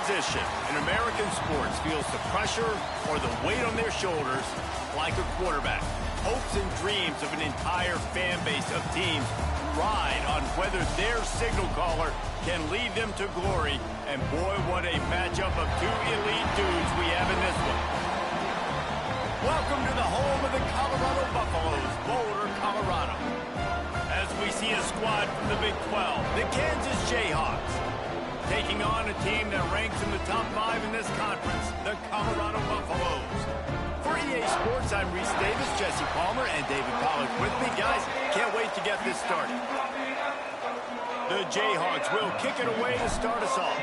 position in American sports feels the pressure or the weight on their shoulders like a quarterback. Hopes and dreams of an entire fan base of teams ride on whether their signal caller can lead them to glory. And boy, what a matchup of two elite dudes we have in this one. Welcome to the home of the Colorado Buffaloes, Boulder, Colorado. As we see a squad from the Big 12, the Kansas Jayhawks, taking on a team that ranks in the top 5 in this conference, the Colorado Buffaloes. For EA Sports, I'm Reese Davis, Jesse Palmer, and David Pollack with me. Guys, can't wait to get this started. The Jayhawks will kick it away to start us off.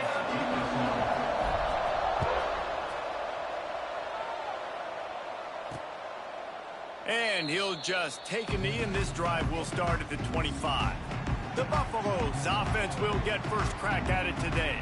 And he'll just take a knee, and this drive will start at the 25. The Buffaloes offense will get first crack at it today.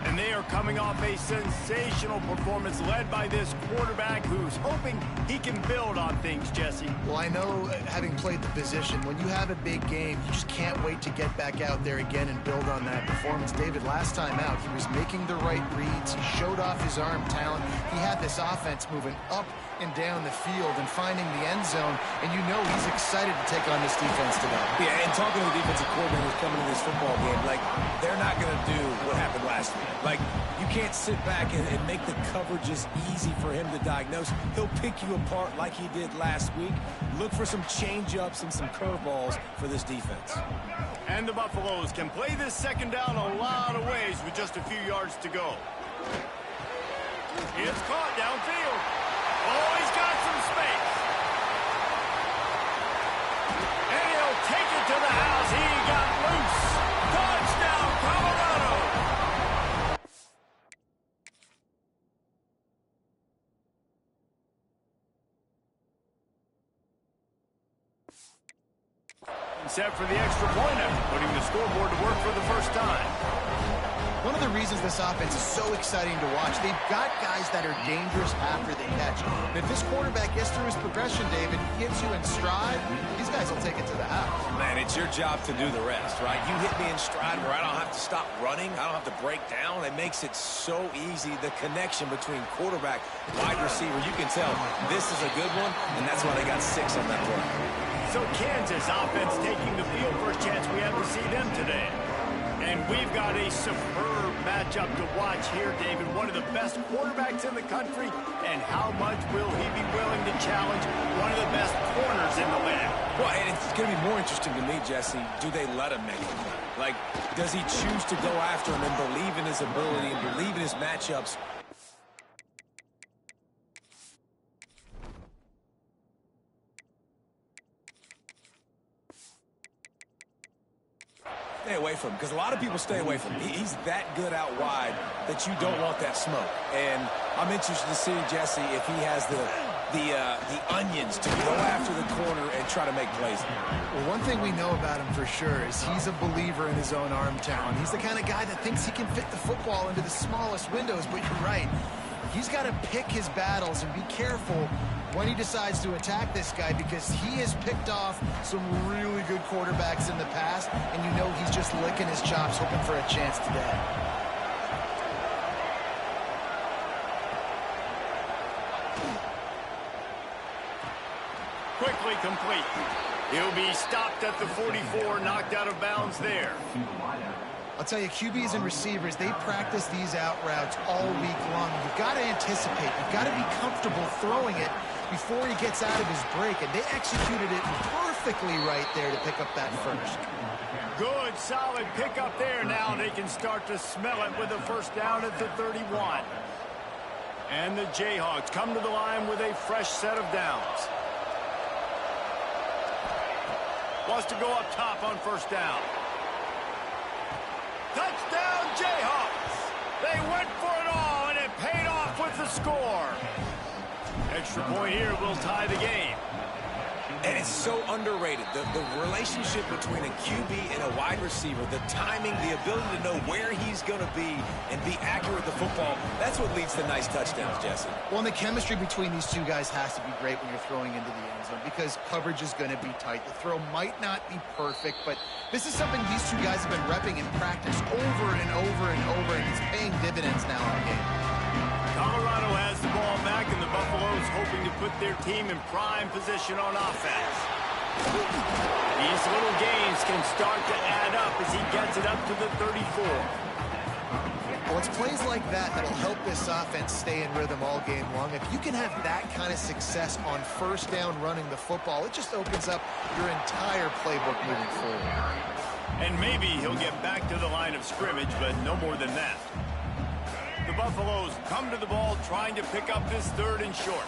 And they are coming off a sensational performance led by this quarterback who's hoping he can build on things, Jesse. Well, I know, having played the position, when you have a big game, you just can't wait to get back out there again and build on that performance. David, last time out, he was making the right reads. He showed off his arm talent. He had this offense moving up and down the field and finding the end zone, and you know he's excited to take on this defense today. Yeah, and talking to the defensive coordinators coming to this football game, like, they're not going to do what happened last week. Like, you can't sit back and make the coverages easy for him to diagnose. He'll pick you apart like he did last week. Look for some change-ups and some curveballs for this defense. And the Buffaloes can play this second down a lot of ways with just a few yards to go. It's caught downfield. Oh, he's got some space. And he'll take it to the house. He got loose. Touchdown, Colorado. Set for the extra point after putting the scoreboard to work for the first time. One of the reasons this offense is so exciting to watch, they've got guys that are dangerous after they catch. And if this quarterback gets through his progression, David, gets you in stride, these guys will take it to the house. Man, it's your job to do the rest, right? You hit me in stride where I don't have to stop running. I don't have to break down. It makes it so easy. The connection between quarterback, wide receiver, you can tell this is a good one, and that's why they got 6 on that play. So Kansas offense taking the field. First chance we have to see them today. And we've got a superb matchup to watch here, David. One of the best quarterbacks in the country. And how much will he be willing to challenge one of the best corners in the land? Well, and it's going to be more interesting to me, Jesse, do they let him make it? Like, does he choose to go after him and believe in his ability and believe in his matchups? Stay away from him, because a lot of people stay away from him. He's that good out wide that you don't want that smoke. And I'm interested to see, Jesse, if he has the onions to go after the corner and try to make plays. Well, one thing we know about him for sure is he's a believer in his own arm talent. He's the kind of guy that thinks he can fit the football into the smallest windows, but you're right. He's got to pick his battles and be careful when he decides to attack this guy, because he has picked off some really good quarterbacks in the past, and you know he's just licking his chops hoping for a chance today. Quickly complete. He'll be stopped at the 44, knocked out of bounds there. I'll tell you, QBs and receivers, they practice these out routes all week long. You've got to anticipate. You've got to be comfortable throwing it before he gets out of his break, and they executed it perfectly right there to pick up that first. Good, solid pickup there. Now they can start to smell it with a first down at the 31. And the Jayhawks come to the line with a fresh set of downs. Wants to go up top on first down. Touchdown, Jayhawks! They went for it all, and it paid off with the score. Extra point here will tie the game. And it's so underrated. The relationship between a QB and a wide receiver, the timing, the ability to know where he's going to be and be accurate with the football, that's what leads to nice touchdowns, Jesse. Well, and the chemistry between these two guys has to be great when you're throwing into the end zone because coverage is going to be tight. The throw might not be perfect, but this is something these two guys have been repping in practice over and over and over, and it's paying dividends now in the game. Colorado has the ball back, and the Buffaloes hoping to put their team in prime position on offense. These little gains can start to add up as he gets it up to the 34. Well, it's plays like that that'll help this offense stay in rhythm all game long. If you can have that kind of success on first down running the football, it just opens up your entire playbook moving forward. And maybe he'll get back to the line of scrimmage, but no more than that. The Buffaloes come to the ball trying to pick up this 3rd and short.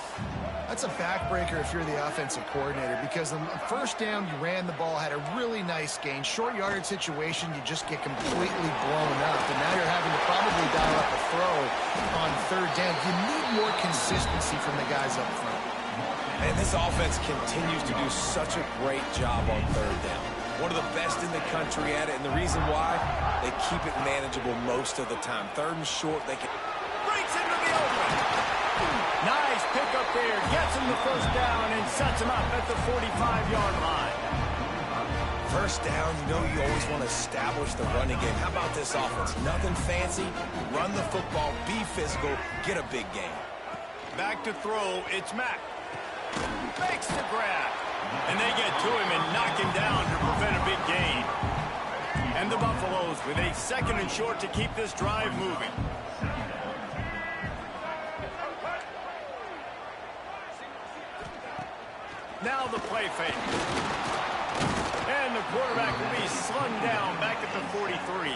That's a backbreaker if you're the offensive coordinator because on first down, you ran the ball, had a really nice gain. Short yardage situation, you just get completely blown up. And now you're having to probably dial up a throw on 3rd down. You need more consistency from the guys up front. And this offense continues to do such a great job on 3rd down. One of the best in the country at it, and the reason why, they keep it manageable most of the time. 3rd and short, they can... Breaks into the open. Nice pickup there. Gets him the first down and sets him up at the 45-yard line. First down, you know you always want to establish the running game. How about this offense? Nothing fancy. Run the football, be physical, get a big game. Back to throw, it's Mack. Makes the grab. And they get to him and knock him down to prevent a big gain. And the Buffaloes with a 2nd and short to keep this drive moving. Now the play fake. And the quarterback will be slung down back at the 43.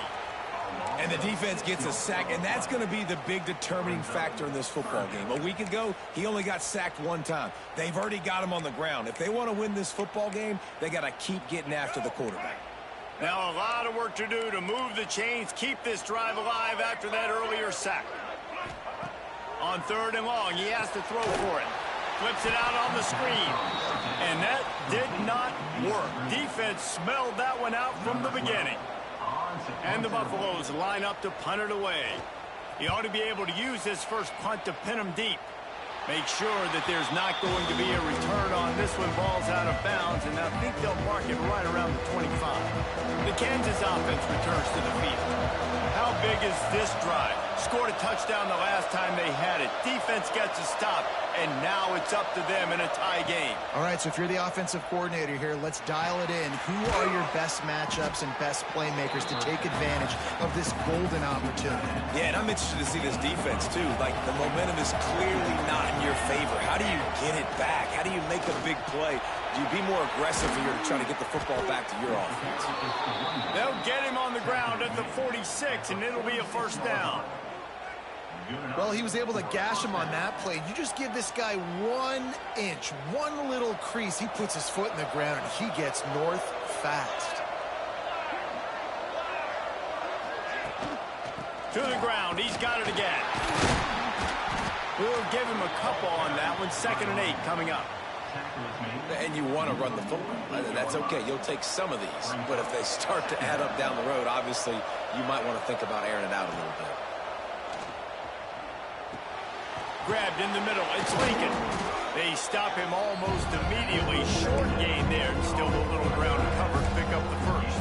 And the defense gets a sack, and that's going to be the big determining factor in this football game. A week ago, he only got sacked 1 time. They've already got him on the ground. If they want to win this football game, they got to keep getting after the quarterback. Now a lot of work to do to move the chains, keep this drive alive after that earlier sack. On 3rd and long, he has to throw for it. Flips it out on the screen. And that did not work. Defense smelled that one out from the beginning. And the Buffaloes line up to punt it away. He ought to be able to use his first punt to pin him deep. Make sure that there's not going to be a return on this when ball's out of bounds, and I think they'll mark it right around the 25. The Kansas offense returns to the field. How big is this drive? Scored a touchdown the last time they had it. Defense gets a stop, and now it's up to them in a tie game. All right, so if you're the offensive coordinator here, let's dial it in. Who are your best matchups and best playmakers to take advantage of this golden opportunity? Yeah, and I'm interested to see this defense, too. Like, the momentum is clearly not in your favor. How do you get it back? How do you make a big play? Do you be more aggressive here to try to get the football back to your offense? They'll get him on the ground at the 46, and it'll be a first down. Well, he was able to gash him on that play. You just give this guy 1 inch, one little crease. He puts his foot in the ground, and he gets north fast. To the ground. He's got it again. We'll give him a couple on that one. 2nd and 8 coming up. And you want to run the football. That's okay. You'll take some of these. But if they start to add up down the road, obviously, you might want to think about airing it out a little bit. Grabbed in the middle. It's Lincoln. They stop him almost immediately. Short gain there. Still a little ground to cover to pick up the first.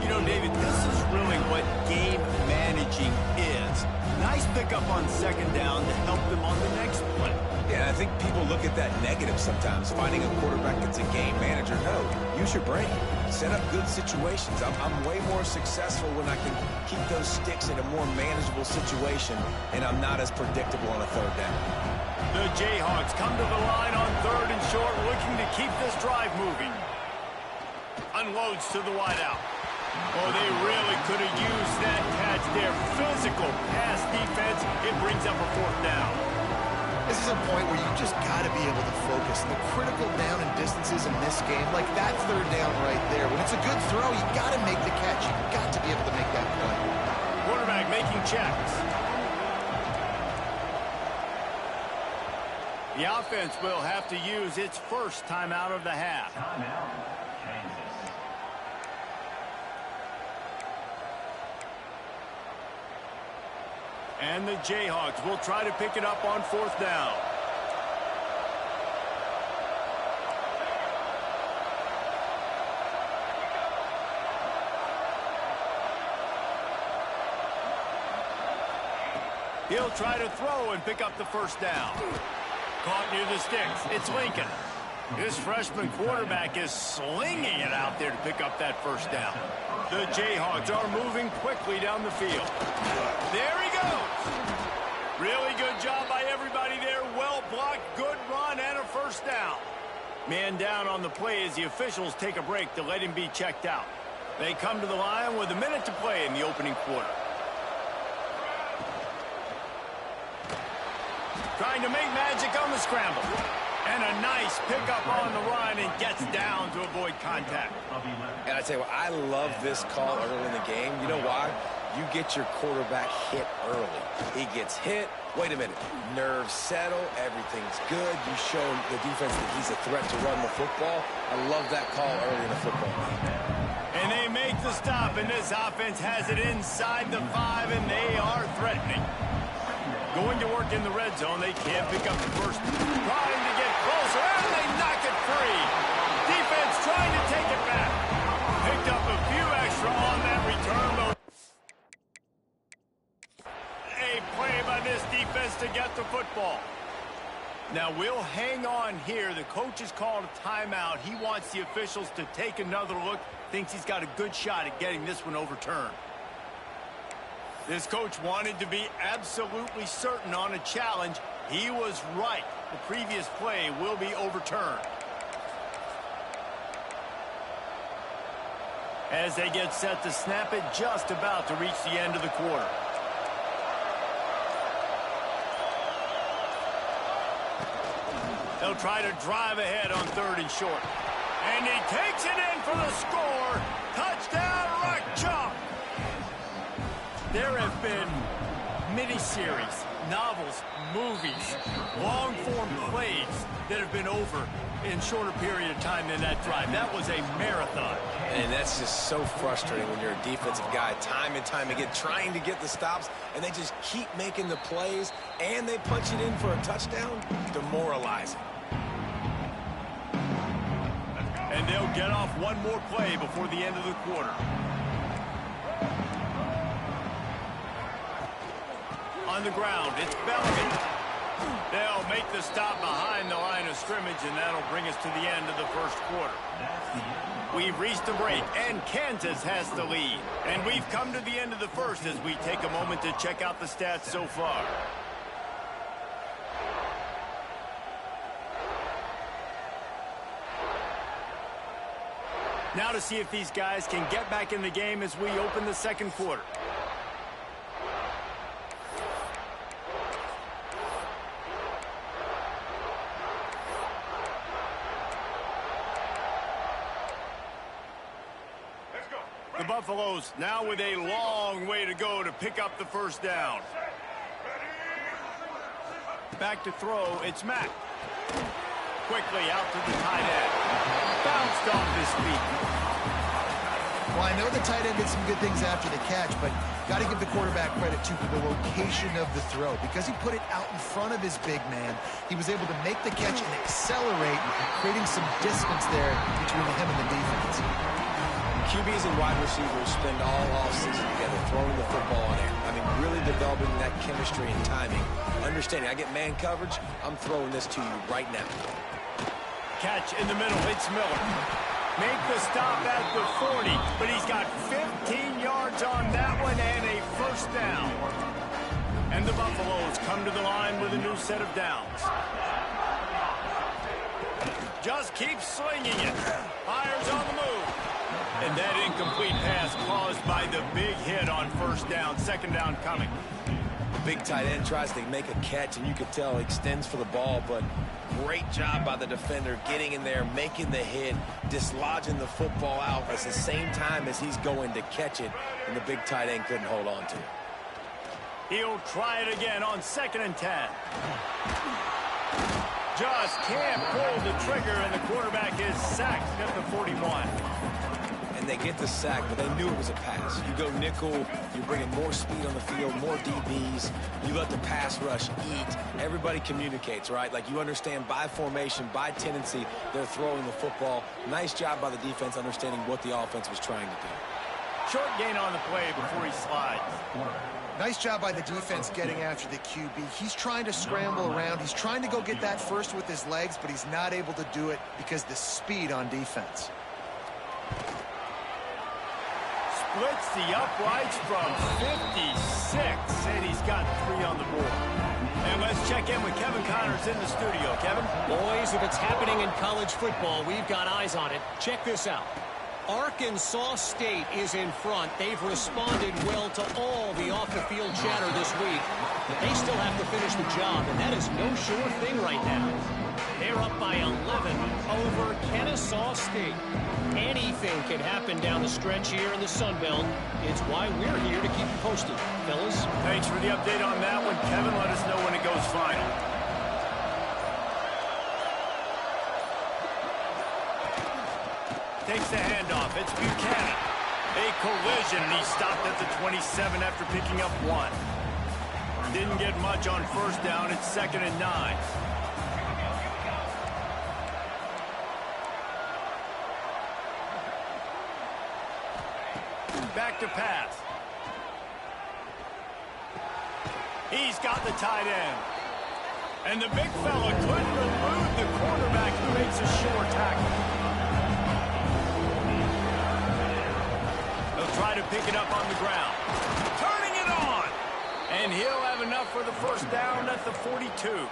You know, David, this is really what game managing is. Nice pickup on 2nd down to help them on the next play. Yeah, I think people look at that negative sometimes. Finding a quarterback that's a game manager. No, use your brain. Set up good situations. I'm way more successful when I can keep those sticks in a more manageable situation, and I'm not as predictable on a 3rd down. The Jayhawks come to the line on 3rd and short, looking to keep this drive moving. Unloads to the wideout. Oh, they really could have used that catch there. Physical pass defense. It brings up a 4th down. This is a point where you just got to be able to focus. The critical down and distances in this game, like that 3rd down right there. When it's a good throw, you got to make the catch. You got to be able to make that play. Quarterback making checks. The offense will have to use its first timeout of the half. And the Jayhawks will try to pick it up on 4th down. He'll try to throw and pick up the first down. Caught near the sticks. It's Lincoln. This freshman quarterback is slinging it out there to pick up that first down. The Jayhawks are moving quickly down the field. There he goes. Really good job by everybody there. Well blocked, good run, and a first down. Man down on the play as the officials take a break to let him be checked out. They come to the line with a minute to play in the opening quarter. Trying to make magic on the scramble. And a nice pickup on the run and gets down to avoid contact. And I tell you what, I love this call early in the game. You know why? You get your quarterback hit early. He gets hit. Wait a minute. Nerves settle. Everything's good. You show the defense that he's a threat to run the football. I love that call early in the football game. And they make the stop, and this offense has it inside the 5, and they are threatening. Going to work in the red zone. They can't pick up the first. Trying to get closer, and they knock it free. Defense trying to take it back. Picked up a few extra on that return, though. A play by this defense to get the football. Now, we'll hang on here. The coach has called a timeout. He wants the officials to take another look. Thinks he's got a good shot at getting this one overturned. This coach wanted to be absolutely certain on a challenge. He was right. The previous play will be overturned. As they get set to snap it, just about to reach the end of the quarter. They'll try to drive ahead on 3rd and short. And he takes it in for the score. Touchdown, Rock Chalk. There have been miniseries, novels, movies, long-form plays that have been over in shorter period of time than that drive. That was a marathon. And that's just so frustrating when you're a defensive guy, time and time again, trying to get the stops, and they just keep making the plays, and they punch it in for a touchdown. Demoralizing. And they'll get off one more play before the end of the quarter. On the ground, it's Bellinger. They'll make the stop behind the line of scrimmage, and that'll bring us to the end of the first quarter. We've reached the break, and Kansas has the lead. And we've come to the end of the first as we take a moment to check out the stats so far. Now to see if these guys can get back in the game as we open the second quarter. The Buffaloes now with a long way to go to pick up the first down. Back to throw, it's Mack. Quickly out to the tight end. Bounced off his feet. Well, I know the tight end did some good things after the catch, but got to give the quarterback credit, too, for the location of the throw. Because he put it out in front of his big man, he was able to make the catch and accelerate, creating some distance there between him and the defense. QBs and wide receivers spend all offseason together throwing the football on air. I mean, really developing that chemistry and timing. Understanding, I get man coverage, I'm throwing this to you right now. Catch in the middle, it's Miller. Make the stop at the 40, but he's got 15 yards on that one and a first down. And the Buffaloes come to the line with a new set of downs. Just keeps slinging it. Fires on the move. And that incomplete pass caused by the big hit on first down. Second down coming. Big tight end tries to make a catch, and you can tell he extends for the ball, but great job by the defender getting in there, making the hit, dislodging the football out at the same time as he's going to catch it, and the big tight end couldn't hold on to it. He'll try it again on 2nd and 10. just can't pull the trigger, and the quarterback is sacked at the 41. And they get the sack, but they knew it was a pass. You go nickel, you're bringing more speed on the field, more DBs. You let the pass rush eat. Everybody communicates, right? Like, you understand by formation, by tendency, they're throwing the football. Nice job by the defense understanding what the offense was trying to do. Short gain on the play before he slides. Nice job by the defense getting after the QB. He's trying to scramble around. He's trying to go get that first with his legs, but he's not able to do it because the speed on defense. Splits the uprights from 56, and he's got 3 on the board. And let's check in with Kevin Connors in the studio. Kevin? Boys, if it's happening in college football, we've got eyes on it. Check this out. Arkansas State is in front. They've responded well to all the off-the-field chatter this week. They still have to finish the job, and that is no sure thing right now. They're up by 11 over Kennesaw State. Anything can happen down the stretch here in the Sun Belt. It's why we're here to keep you posted, fellas. Thanks for the update on that one, Kevin. Let us know when it goes final. Takes the handoff. It's Buchanan. A collision, and he stopped at the 27 after picking up 1. Didn't get much on first down. It's 2nd and 9. Back to pass. He's got the tight end. And the big fella couldn't elude the quarterback who makes a short tackle. He'll try to pick it up on the ground. Turning it on. And he'll have enough for the first down at the 42.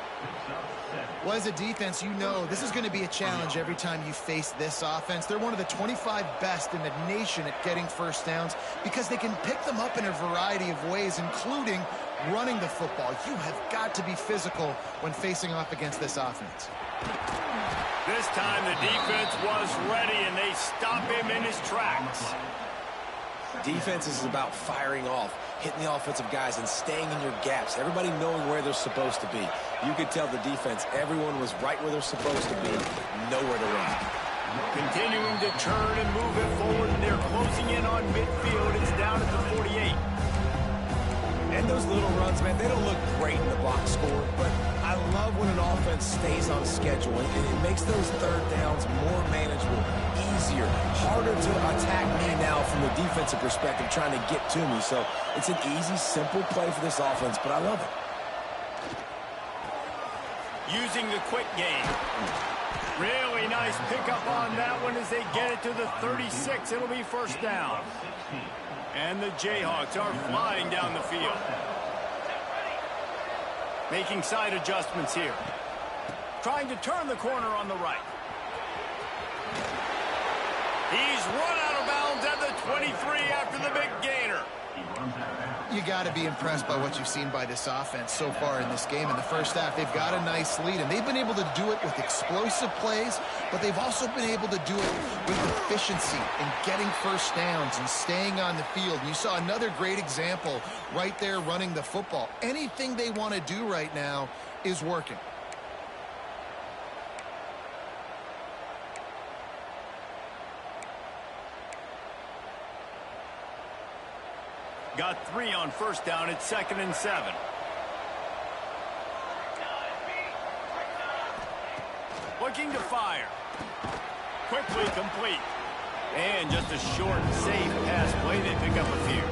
Well, as a defense, you know this is going to be a challenge every time you face this offense. They're one of the 25 best in the nation at getting first downs because they can pick them up in a variety of ways, including running the football. You have got to be physical when facing off against this offense. This time the defense was ready, and they stop him in his tracks. Defense is about firing off, hitting the offensive guys, and staying in your gaps. Everybody knowing where they're supposed to be. You could tell the defense, everyone was right where they're supposed to be, nowhere to run. Continuing to turn and move it forward, and they're closing in on midfield. It's down at the 48. And those little runs, man, they don't look great in the box score, but I love when an offense stays on schedule, and it makes those third downs more manageable, easier, harder to attack me now from the defensive perspective trying to get to me. So it's an easy, simple play for this offense, but I love it. Using the quick game. Really nice pickup on that one as they get it to the 36. It'll be first down. And the Jayhawks are flying down the field. Making side adjustments here. Trying to turn the corner on the right. He's run out of bounds at the 23 after the big gainer. You got to be impressed by what you've seen by this offense so far in this game. In the first half, they've got a nice lead, and they've been able to do it with explosive plays, but they've also been able to do it with efficiency and getting first downs and staying on the field. You saw another great example right there running the football. Anything they want to do right now is working. Got 3 on first down. It's 2nd and 7. Looking to fire. Quickly complete. And just a short, safe pass play. They pick up a few.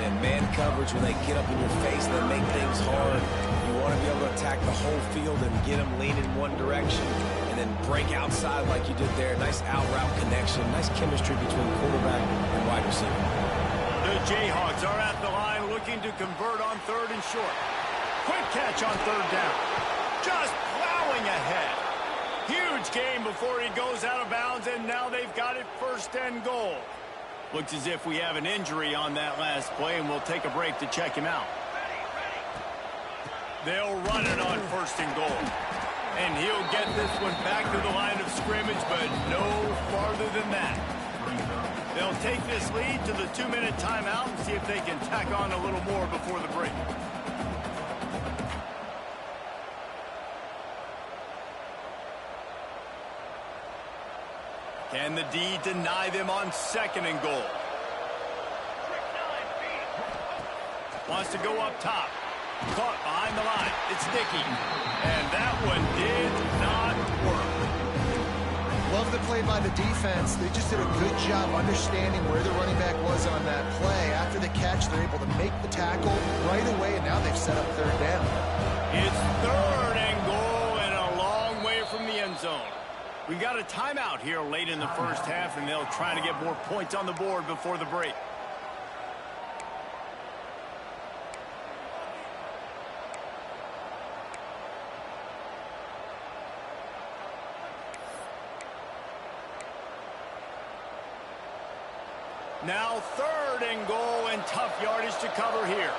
And man coverage, when they get up in your face, they make things hard. You want to be able to attack the whole field and get them leaning one direction and then break outside like you did there. Nice out route connection. Nice chemistry between quarterback and wide receiver. The Jayhawks are at the line looking to convert on 3rd and short. Quick catch on 3rd down. Just plowing ahead. Huge game before he goes out of bounds, and now they've got it 1st and goal. Looks as if we have an injury on that last play, and we'll take a break to check him out. They'll run it on 1st and goal. And he'll get this one back to the line of scrimmage, but no farther than that. They'll take this lead to the 2-minute timeout and see if they can tack on a little more before the break. Can the D deny them on 2nd and goal? Wants to go up top. Caught behind the line. It's Dickey. And that one did not work. Love the play by the defense. They just did a good job understanding where the running back was on that play. After the catch, they're able to make the tackle right away, and now they've set up 3rd down. It's 3rd and goal and a long way from the end zone. We got a timeout here late in the first half, and they'll try to get more points on the board before the break. Now 3rd and goal and tough yardage to cover here.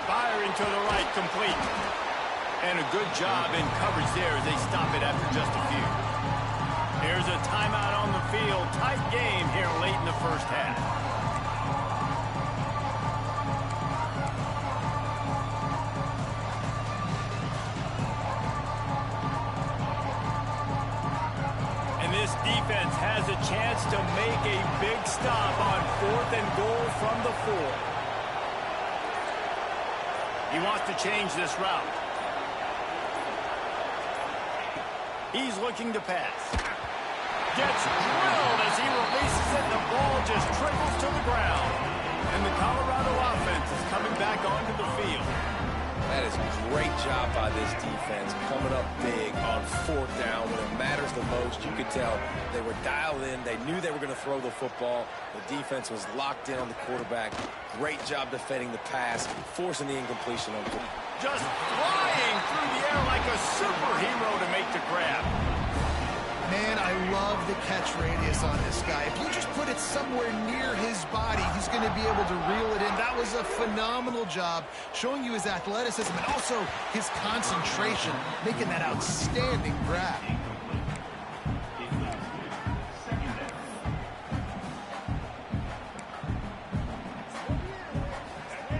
Firing to the right, complete. And a good job in coverage there as they stop it after just a few. Here's a timeout on the field. Tight game here late in the first half. This defense has a chance to make a big stop on 4th and goal from the 4. He wants to change this route. He's looking to pass. Gets drilled as he releases it. The ball just trickles to the ground. And the Colorado offense is coming back onto the field. That is a great job by this defense, coming up big on 4th down when it matters the most. You could tell they were dialed in. They knew they were going to throw the football. The defense was locked in on the quarterback. Great job defending the pass, forcing the incompletion on the just flying through the air like a superhero to make the grab. Man, I love the catch radius on this guy. If you just put it somewhere near his body, he's going to be able to reel it in. That was a phenomenal job, showing you his athleticism and also his concentration, making that outstanding grab.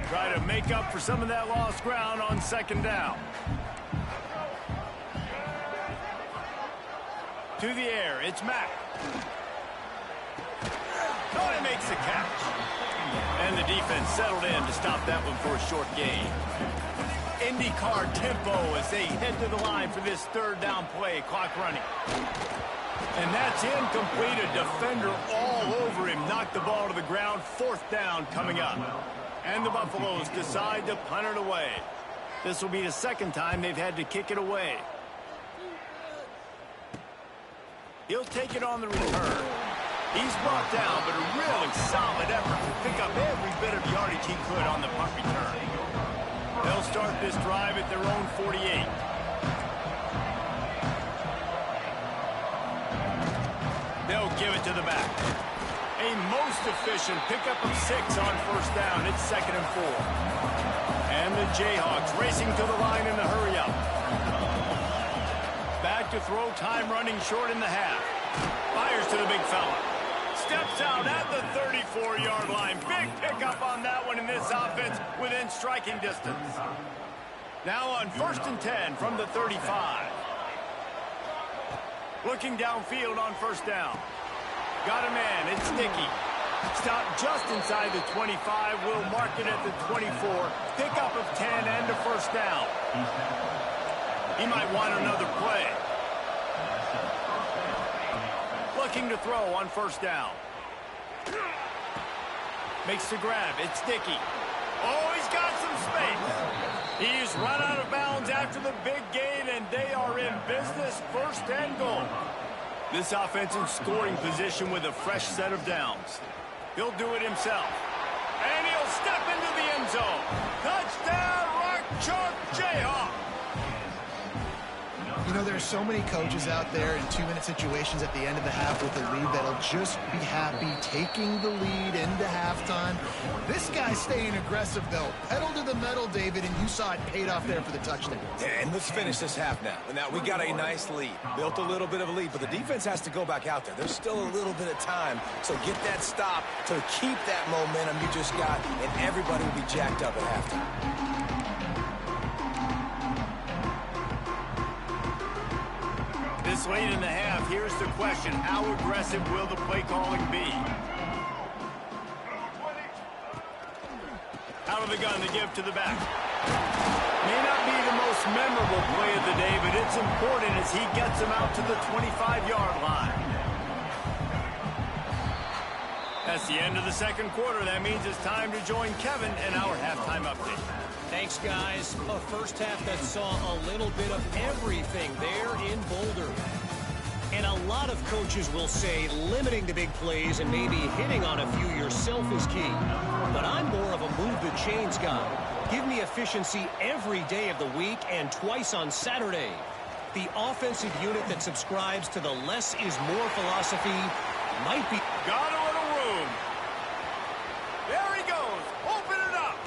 Try to make up for some of that lost ground on 2nd down. To the air, it's Mack. He makes the catch. And the defense settled in to stop that one for a short gain. IndyCar tempo as they head to the line for this 3rd down play. Clock running. And that's incomplete. A defender all over him. Knocked the ball to the ground. 4th down coming up. And the Buffaloes decide to punt it away. This will be the 2nd time they've had to kick it away. He'll take it on the return. He's brought down, but a really solid effort to pick up every bit of yardage he could on the punt return. They'll start this drive at their own 48. They'll give it to the back. A most efficient pickup of 6 on 1st down. It's 2nd and 4. And the Jayhawks racing to the line in the hurry-up. Back to throw, time running short in the half. Fires to the big fella. Steps out at the 34-yard line. Big pickup on that one in this offense within striking distance. Now on 1st and 10 from the 35. Looking downfield on 1st down. Got a man, it's Dickey. Stopped just inside the 25. Will mark it at the 24. Pickup of 10 and a 1st down. He might want another play. Looking to throw on 1st down. Makes the grab. It's Dickey. Oh, he's got some space. He's run out of bounds after the big gain, and they are in business. 1st and goal. This offense in scoring position with a fresh set of downs. He'll do it himself. And he'll step into the end zone. Touchdown, Rock Chalk Jayhawk. You know, there are so many coaches out there in 2-minute situations at the end of the half with a lead that'll just be happy taking the lead into halftime. This guy's staying aggressive, though. Pedal to the metal, David, and you saw it paid off there for the touchdown. And let's finish this half now. Now, we got a nice lead. Built a little bit of a lead, but the defense has to go back out there. There's still a little bit of time. So get that stop to keep that momentum you just got, and everybody will be jacked up at halftime. This late in the half, here's the question. How aggressive will the play calling be? Out of the gun to give to the back. May not be the most memorable play of the day, but it's important as he gets him out to the 25-yard line. That's the end of the second quarter. That means it's time to join Kevin in our halftime update. Thanks, guys. A first half that saw a little bit of everything there in Boulder. And a lot of coaches will say limiting the big plays and maybe hitting on a few yourself is key. But I'm more of a move the chains guy. Give me efficiency every day of the week and twice on Saturday. The offensive unit that subscribes to the less is more philosophy might be... Got a little room. There he goes. Open it up.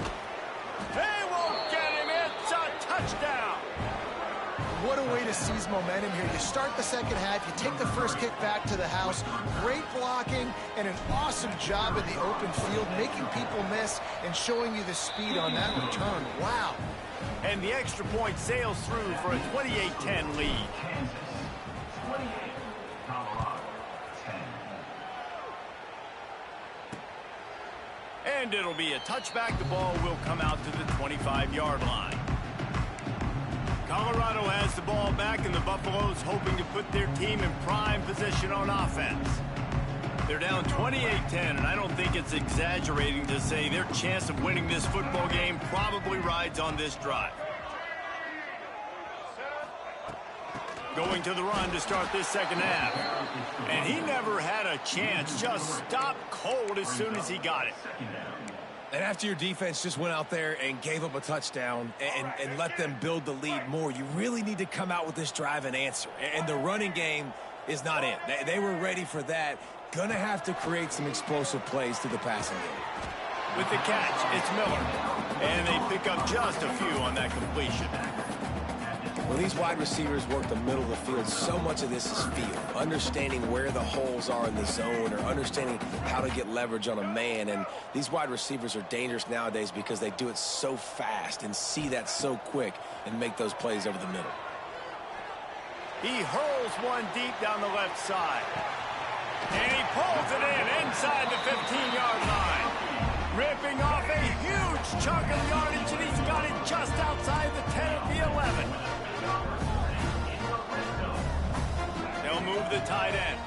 They won't get him. It's a touchdown. What a way to seize momentum here. You start the second half, you take the first kick back to the house, great blocking, and an awesome job in the open field, making people miss and showing you the speed on that return. Wow. And the extra point sails through for a 28-10 lead. And it'll be a touchback. The ball will come out to the 25-yard line. Colorado has the ball back, and the Buffaloes hoping to put their team in prime position on offense. They're down 28-10, and I don't think it's exaggerating to say their chance of winning this football game probably rides on this drive. Going to the run to start this second half. And he never had a chance, just stopped cold as soon as he got it. And after your defense just went out there and gave up a touchdown and let them build the lead more, you really need to come out with this drive and answer. And the running game is not in. They were ready for that. Gonna have to create some explosive plays to the passing game. With the catch, it's Miller. And they pick up just a few on that completion. When these wide receivers work the middle of the field, so much of this is feel. Understanding where the holes are in the zone or understanding how to get leverage on a man. And these wide receivers are dangerous nowadays because they do it so fast and see that so quick and make those plays over the middle. He hurls one deep down the left side. And he pulls it in inside the 15-yard line. Ripping off a huge chunk of yardage, and he's got it just outside the 10 at the 11. They'll move the tight end.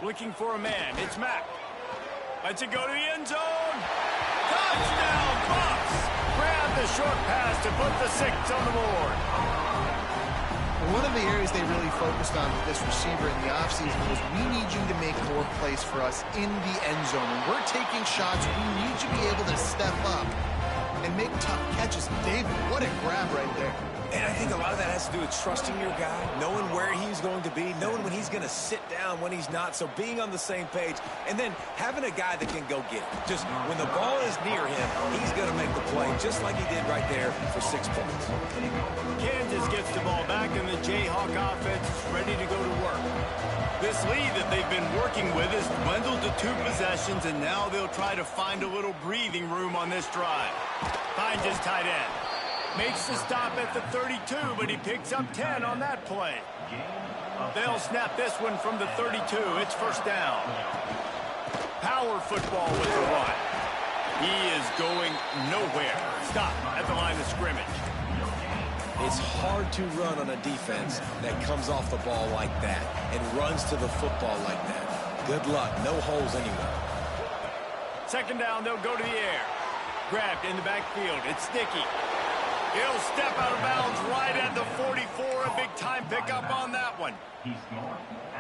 Looking for a man. It's Mack. Lets it go to the end zone. Touchdown, Bucks! Grab the short pass to put the 6 on the board. One of the areas they really focused on with this receiver in the offseason was we need you to make more plays for us in the end zone. When we're taking shots, we need you to be able to step up and make tough catches. David, what a grab right there. And I think a lot of that has to do with trusting your guy, knowing where he's going to be, knowing when he's going to sit down, when he's not. So being on the same page, and then having a guy that can go get it. Just when the ball is near him, he's going to make the play, just like he did right there for 6 points. Kansas gets the ball back, and the Jayhawk offense is ready to go to work. This lead that they've been working with is dwindled to 2 possessions, and now they'll try to find a little breathing room on this drive. Finds his tight end. Makes the stop at the 32, but he picks up 10 on that play. They'll snap this one from the 32. It's first down. Power football with the run. He is going nowhere. Stop at the line of scrimmage. It's hard to run on a defense that comes off the ball like that and runs to the football like that. Good luck. No holes anywhere. Second down, they'll go to the air. Grabbed in the backfield. It's Sticky. He'll step out of bounds right at the 44. A big-time pickup on that one.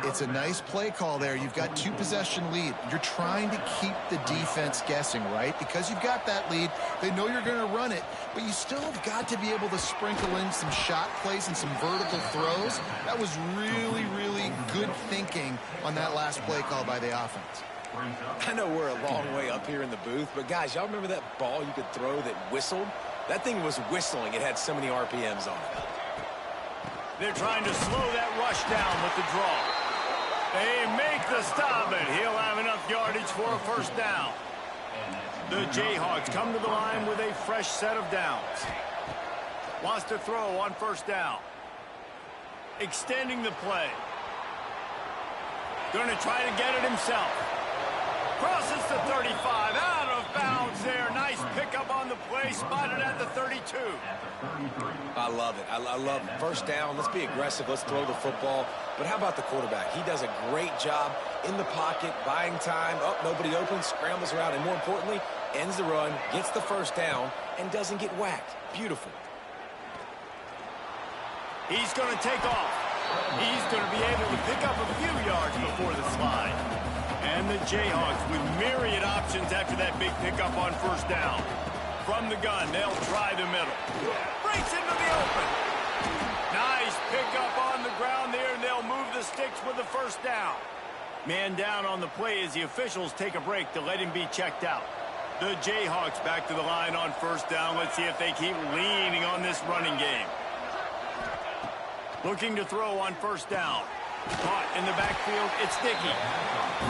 It's a nice play call there. You've got 2-possession lead. You're trying to keep the defense guessing, right? Because you've got that lead. They know you're going to run it, but you still have got to be able to sprinkle in some shot plays and some vertical throws. That was really, really good thinking on that last play call by the offense. I know we're a long way up here in the booth, but guys, y'all remember that ball you could throw that whistled? That thing was whistling. It had so many RPMs on it. They're trying to slow that rush down with the draw. They make the stop, and he'll have enough yardage for a first down. The Jayhawks come to the line with a fresh set of downs. Wants to throw on first down. extending the play. Going to try to get it himself. Crosses the 35, out of bounds there. Nice pickup on the play, spotted at the 32. I love it. I love first down. Let's be aggressive. Let's throw the football. But how about the quarterback? He does a great job in the pocket, buying time. Oh, nobody open, scrambles around, and more importantly, ends the run, gets the first down, and doesn't get whacked. Beautiful. He's going to take off. He's going to be able to pick up a few yards before the slide. And the Jayhawks with myriad options after that big pickup on first down. From the gun, they'll try the middle. Breaks into the open. Nice pickup on the ground there, and they'll move the sticks with the first down. Man down on the play as the officials take a break to let him be checked out. The Jayhawks back to the line on first down. Let's see if they keep leaning on this running game. Looking to throw on first down. Caught in the backfield, it's Dickey.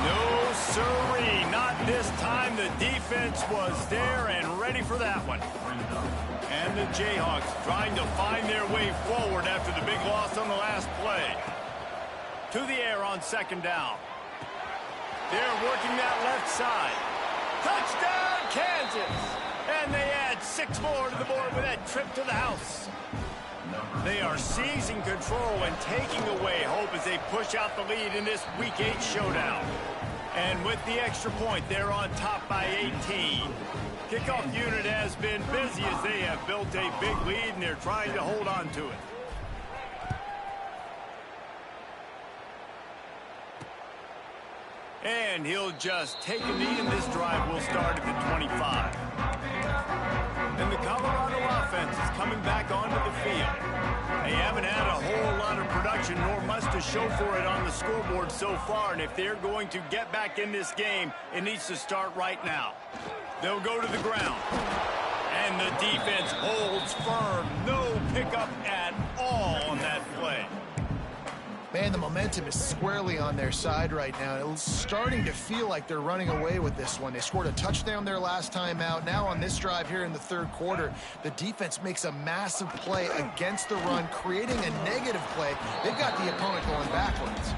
No sirree, not this time. The defense was there and ready for that one. And the Jayhawks trying to find their way forward after the big loss on the last play. To the air on second down. They're working that left side. Touchdown, Kansas! And they add 6 more to the board with that trip to the house. They are seizing control and taking away hope as they push out the lead in this Week 8 showdown. And with the extra point, they're on top by 18. Kickoff unit has been busy as they have built a big lead, and they're trying to hold on to it. And he'll just take a knee, and this drive will start at the 25. And the Colorado offense is coming back onto the field. They haven't had a whole lot of production, nor much to show for it on the scoreboard so far. And if they're going to get back in this game, it needs to start right now. They'll go to the ground. And the defense holds firm. No pickup at all on that play. Man, the momentum is squarely on their side right now. It's starting to feel like they're running away with this one. They scored a touchdown their last time out. Now on this drive here in the third quarter, the defense makes a massive play against the run, creating a negative play. They've got the opponent going backwards.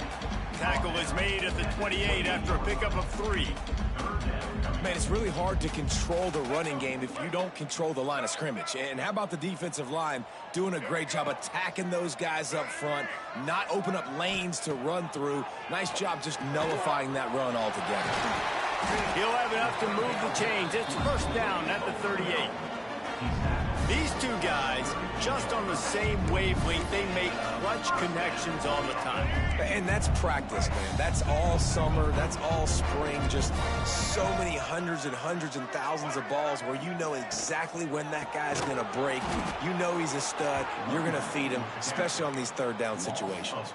Tackle is made at the 28 after a pickup of 3. Man, it's really hard to control the running game if you don't control the line of scrimmage. And how about the defensive line doing a great job attacking those guys up front, not open up lanes to run through. Nice job just nullifying that run altogether. He'll have enough to move the chains. It's first down at the 38. These two guys, just on the same wavelength, they make clutch connections all the time. And that's practice, man. That's all summer. That's all spring. Just so many hundreds and thousands of balls where you know exactly when that guy's going to break. You know he's a stud. You're going to feed him, especially on these third down situations.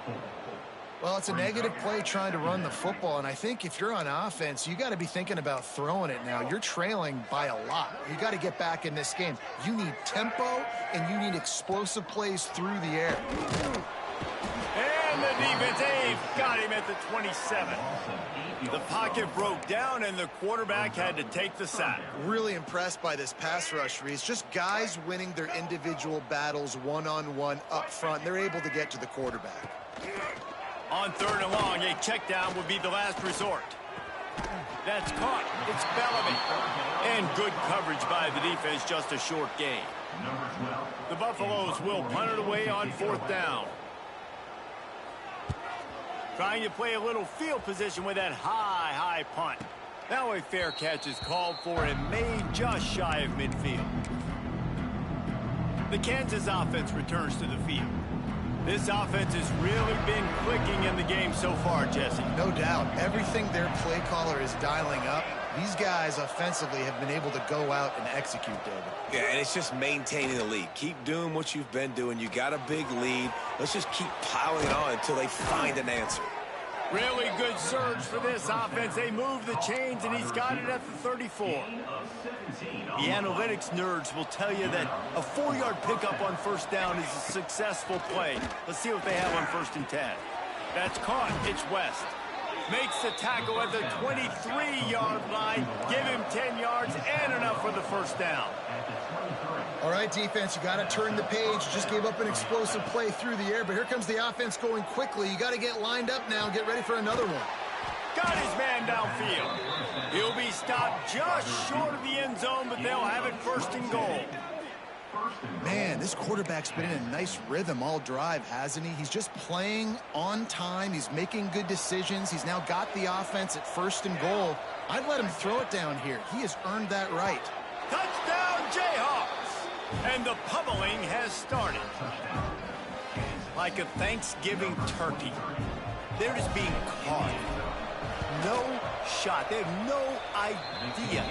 Well, it's a negative play trying to run the football, and I think if you're on offense, you got to be thinking about throwing it now. You're trailing by a lot. You got to get back in this game. You need tempo, and you need explosive plays through the air. And the defense, they've got him at the 27. The pocket broke down, and the quarterback had to take the sack. Really impressed by this pass rush, Reese. Just guys winning their individual battles one-on-one up front. They're able to get to the quarterback. On third and long, a check down would be the last resort. That's caught. It's Bellamy. And good coverage by the defense, just a short gain. The Buffaloes will punt it away on fourth down. Trying to play a little field position with that high punt. Now a fair catch is called for and made just shy of midfield. The Kansas offense returns to the field. This offense has really been clicking in the game so far, Jesse. No doubt. Everything their play caller is dialing up, these guys offensively have been able to go out and execute, David. Yeah, and it's just maintaining the lead. Keep doing what you've been doing. You got a big lead. Let's just keep piling it on until they find an answer. Really good surge for this offense. They move the chains, and he's got it at the 34. The analytics nerds will tell you that a 4-yard pickup on first down is a successful play. Let's see what they have on 1st and 10. That's caught. It's West. Makes the tackle at the 23-yard line. Give him 10 yards and enough for the first down. All right, defense, you got to turn the page. Just gave up an explosive play through the air, but here comes the offense going quickly. You got to get lined up now and get ready for another one. Got his man downfield. He'll be stopped just short of the end zone, but they'll have it first and goal. Man, this quarterback's been in a nice rhythm all drive, hasn't he? He's just playing on time. He's making good decisions. He's now got the offense at first and goal. I'd let him throw it down here. He has earned that right. Touchdown, Jayhawks! And the pummeling has started. Like a Thanksgiving turkey. They're just being caught. No shot. They have no idea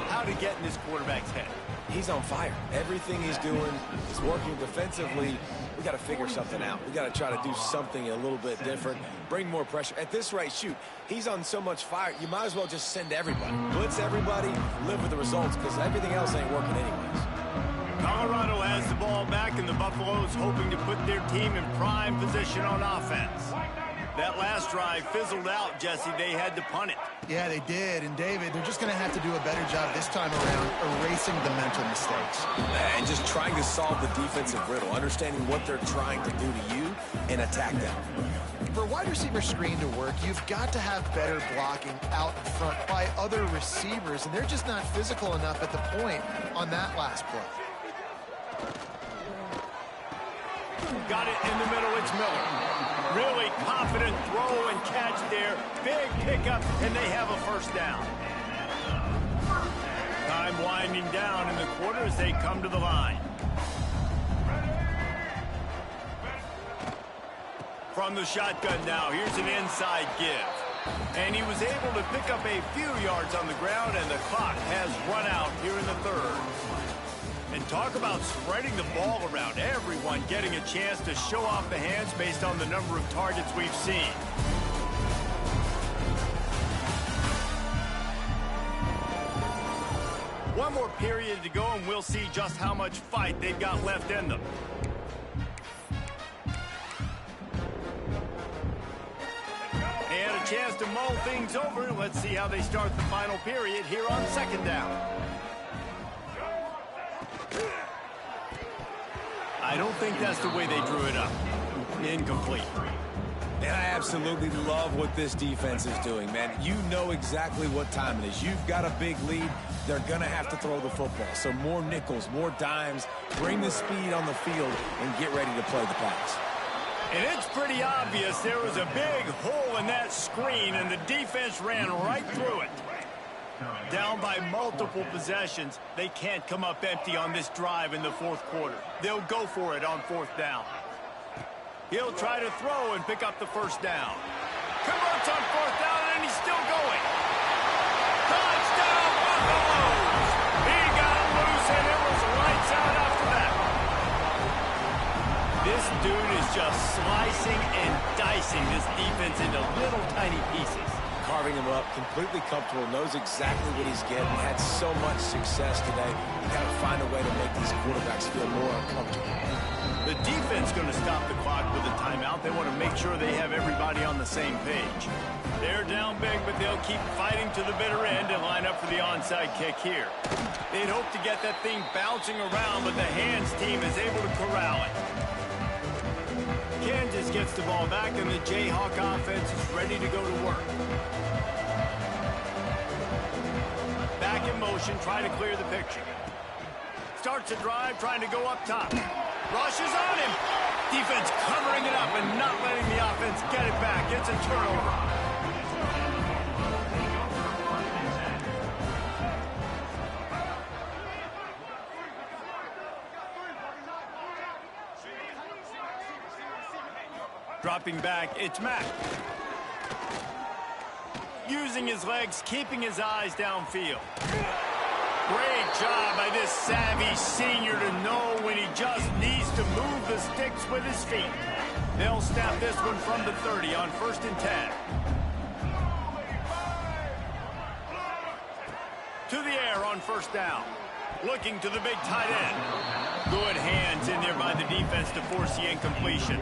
how to get in this quarterback's head. He's on fire. Everything he's doing is working defensively. We got to figure something out. We got to try to do something a little bit different, bring more pressure. At this rate, shoot, he's on so much fire, you might as well just send everybody. Blitz everybody, live with the results, because everything else ain't working anyways. Colorado has the ball back, and the Buffaloes hoping to put their team in prime position on offense. That last drive fizzled out, Jesse. They had to punt it. Yeah, they did. And, David, they're just going to have to do a better job this time around erasing the mental mistakes. And just trying to solve the defensive riddle, understanding what they're trying to do to you and attack them. For a wide receiver screen to work, you've got to have better blocking out in front by other receivers, and they're just not physical enough at the point on that last play. Got it in the middle. It's Miller. Really confident throw and catch there. Big pickup, and they have a first down. Time winding down in the quarter as they come to the line. From the shotgun now, here's an inside give. And he was able to pick up a few yards on the ground, and the clock has run out here in the third. And talk about spreading the ball around. Everyone getting a chance to show off the hands based on the number of targets we've seen. One more period to go, and we'll see just how much fight they've got left in them. And a chance to mull things over. Let's see how they start the final period here on second down. I don't think that's the way they drew it up. Incomplete. And I absolutely love what this defense is doing, man. You know exactly what time it is. You've got a big lead. They're going to have to throw the football. So more nickels, more dimes, bring the speed on the field, and get ready to play the pass. And it's pretty obvious there was a big hole in that screen, and the defense ran right through it. Down by multiple possessions, they can't come up empty on this drive in the fourth quarter. They'll go for it on fourth down. He'll try to throw and pick up the first down. Converts on fourth down, and he's still going. Touchdown, Buffaloes! He got loose, and it was lights out after that. This dude is just slicing and dicing this defense into little tiny pieces. Carving him up, completely comfortable, knows exactly what he's getting, had so much success today. You got to find a way to make these quarterbacks feel more uncomfortable. The defense going to stop the clock with a timeout. They want to make sure they have everybody on the same page. They're down big, but they'll keep fighting to the bitter end and line up for the onside kick here. They'd hope to get that thing bouncing around, but the hands team is able to corral it. Kansas gets the ball back, and the Jayhawk offense is ready to go to work. Back in motion, trying to clear the picture. Starts a drive, trying to go up top. Rushes on him. Defense covering it up and not letting the offense get it back. It's a turnover. Dropping back, it's Mack. Using his legs, keeping his eyes downfield. Great job by this savvy senior to know when he just needs to move the sticks with his feet. They'll snap this one from the 30 on 1st and 10. To the air on first down. Looking to the big tight end. Good hands in there by the defense to force the incompletion.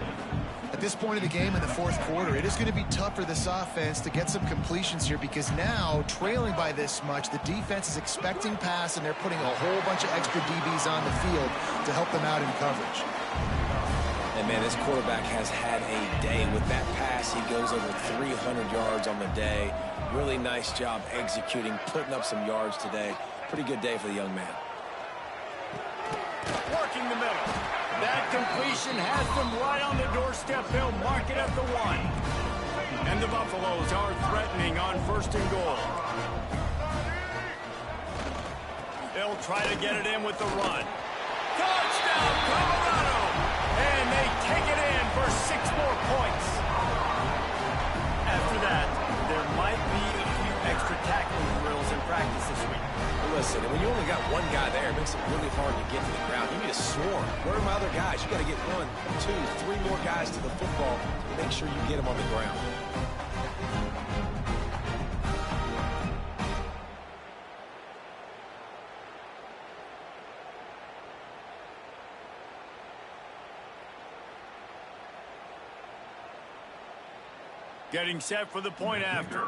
At this point of the game in the fourth quarter, it is going to be tough for this offense to get some completions here because now, trailing by this much, the defense is expecting pass, and they're putting a whole bunch of extra DBs on the field to help them out in coverage. And, man, this quarterback has had a day. With that pass, he goes over 300 yards on the day. Really nice job executing, putting up some yards today. Pretty good day for the young man. Working the middle. That completion has them right on the doorstep. They'll mark it at the 1. And the Buffaloes are threatening on 1st and goal. They'll try to get it in with the run. Touchdown, Colorado! And they take it in for 6 more points. After that, there might be a few extra tackling drills in practice this week. Listen, when you only got one guy there, it makes it really hard to get to the ground. You need a swarm. Where are my other guys? You got to get 1, 2, 3 more guys to the football to make sure you get them on the ground. Getting set for the point after.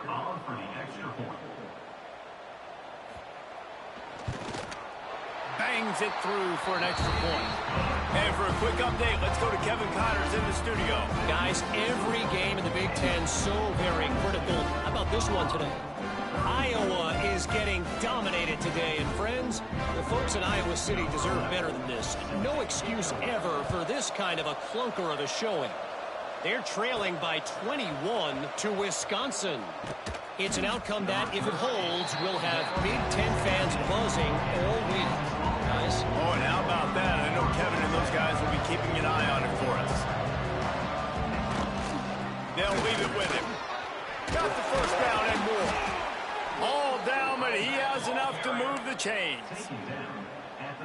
Bangs it through for an extra point. And for a quick update, let's go to Kevin Connors in the studio. Guys, every game in the Big Ten so very critical. How about this one today? Iowa is getting dominated today, and friends, the folks in Iowa City deserve better than this. No excuse ever for this kind of a clunker of a showing. They're trailing by 21 to Wisconsin. It's an outcome that, if it holds, will have Big Ten fans buzzing all week. Guys? Oh, and how about that? I know Kevin and those guys will be keeping an eye on it for us. They'll leave it with him. Got the first down and more. All down, but he has enough to move the chains.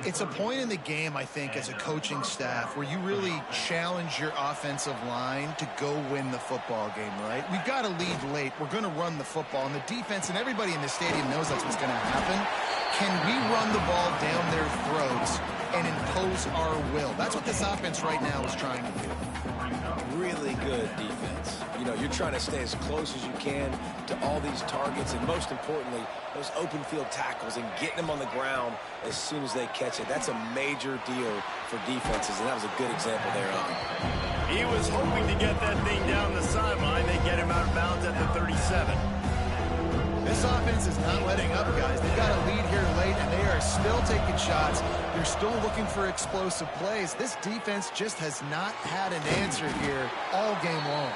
It's a point in the game, I think, as a coaching staff where you really challenge your offensive line to go win the football game, right? We've got to lead late. We're going to run the football, and the defense and everybody in the stadium knows that's what's going to happen. Can we run the ball down their throats and impose our will? That's what this offense right now is trying to do. Really good defense. You know, you're trying to stay as close as you can to all these targets, and most importantly, those open field tackles and getting them on the ground as soon as they catch it. That's a major deal for defenses, and that was a good example there of it. He was hoping to get that thing down the sideline. They get him out of bounds at the 37. This offense is not letting up, guys. They've got a lead here late, and they are still taking shots. They're still looking for explosive plays. This defense just has not had an answer here all game long.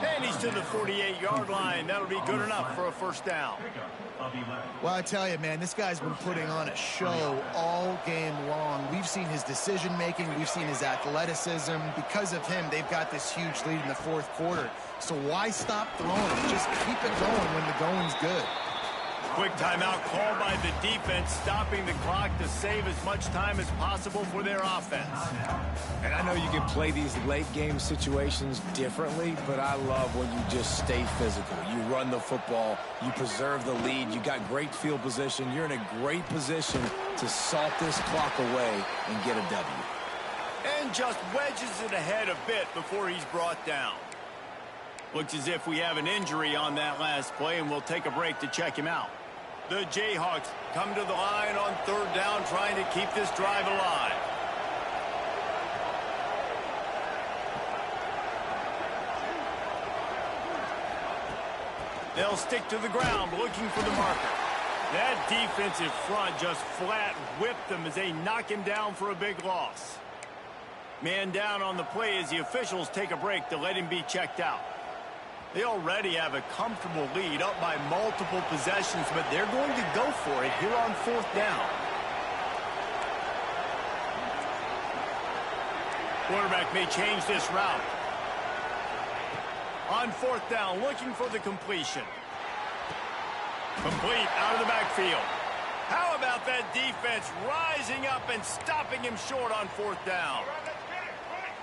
And he's to the 48-yard line. That'll be good enough for a first down. Well, I tell you, man, this guy's been putting on a show all game long. We've seen his decision-making. We've seen his athleticism. Because of him, they've got this huge lead in the fourth quarter. So why stop throwing? Just keep it going when the going's good. Quick timeout called by the defense, stopping the clock to save as much time as possible for their offense. And I know you can play these late-game situations differently, but I love when you just stay physical. You run the football, you preserve the lead, you got great field position, you're in a great position to salt this clock away and get a W. And just wedges it ahead a bit before he's brought down. Looks as if we have an injury on that last play, and we'll take a break to check him out. The Jayhawks come to the line on third down, trying to keep this drive alive. They'll stick to the ground, looking for the marker. That defensive front just flat whipped them as they knock him down for a big loss. Man down on the play as the officials take a break to let him be checked out. They already have a comfortable lead, up by multiple possessions, but they're going to go for it here on fourth down. Quarterback may change this route. On fourth down, looking for the completion. Complete out of the backfield. How about that defense rising up and stopping him short on fourth down?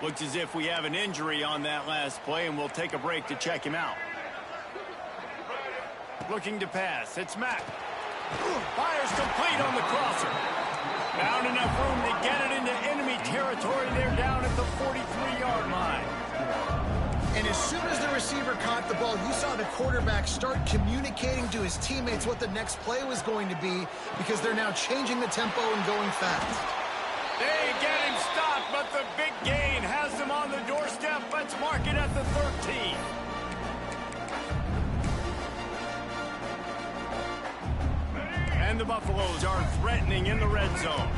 Looks as if we have an injury on that last play, and we'll take a break to check him out. Looking to pass. It's Mack. Fires complete on the crosser. Found enough room to get it into enemy territory. They're down at the 43-yard line. And as soon as the receiver caught the ball, you saw the quarterback start communicating to his teammates what the next play was going to be because they're now changing the tempo and going fast. They get him stopped, but the big gain has him on the doorstep. Let's mark it at the 13. And the Buffaloes are threatening in the red zone.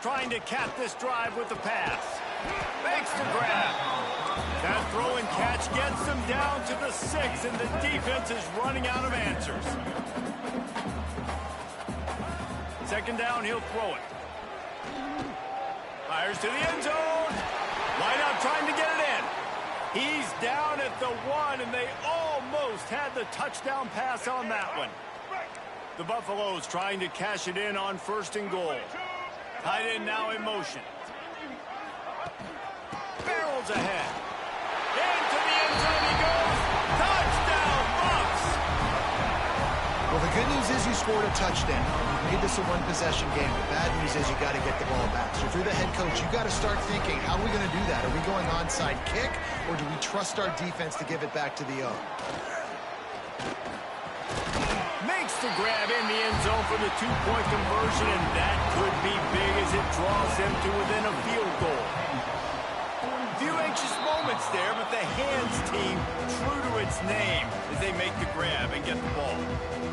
Trying to cap this drive with the pass. Makes the grab. That throw and catch gets them down to the 6, and the defense is running out of answers. Second down, he'll throw it. Fires to the end zone. Wide out trying to get it in. He's down at the 1, and they almost had the touchdown pass on that one. The Buffaloes trying to cash it in on 1st and goal. Tight end now in motion. Barrels ahead. Into the end zone he goes. Touchdown, Bucks! Well, the good news is you scored a touchdown. You made this a one-possession game. The bad news is you got to get the ball back. So if you're the head coach, you got to start thinking, how are we going to do that? Are we going onside kick, or do we trust our defense to give it back to the O? Makes the grab in the end zone for the 2-point conversion, and that could be big as it draws them to within a field goal. Few anxious moments there, but the hands team true to its name as they make the grab and get the ball.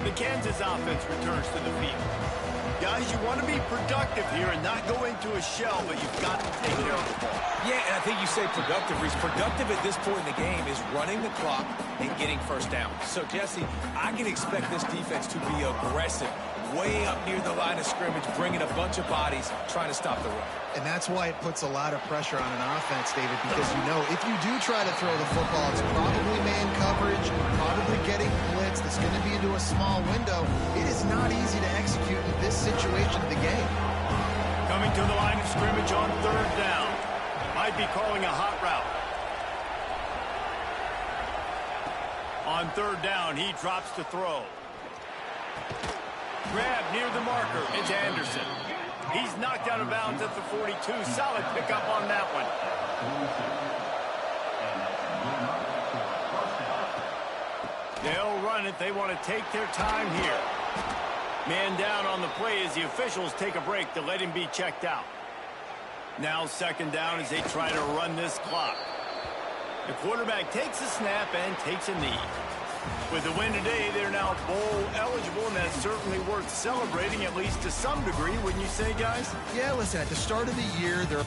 The Kansas offense returns to the field. Guys, you want to be productive here and not go into a shell, but you've got to take care of the ball. Yeah, and I think you say productive, Reese. Productive at this point in the game is running the clock and getting first down. So, Jesse, I can expect this defense to be aggressive, way up near the line of scrimmage, bringing a bunch of bodies, trying to stop the run. And that's why it puts a lot of pressure on an offense, David, because you know if you do try to throw the football, it's probably man coverage, probably getting blitzed. It's going to be into a small window. It is not easy to execute in this situation of the game. Coming to the line of scrimmage on 3rd down. Might be calling a hot route. On 3rd down, he drops to throw. Grab near the marker. It's Anderson. He's knocked out of bounds at the 42. Solid pickup on that one. They'll run it. They want to take their time here. Man down on the play as the officials take a break to let him be checked out. Now 2nd down as they try to run this clock. The quarterback takes a snap and takes a knee. With the win today, they're now bowl eligible, and that's certainly worth celebrating, at least to some degree, wouldn't you say, guys? Yeah, listen, at the start of the year, they're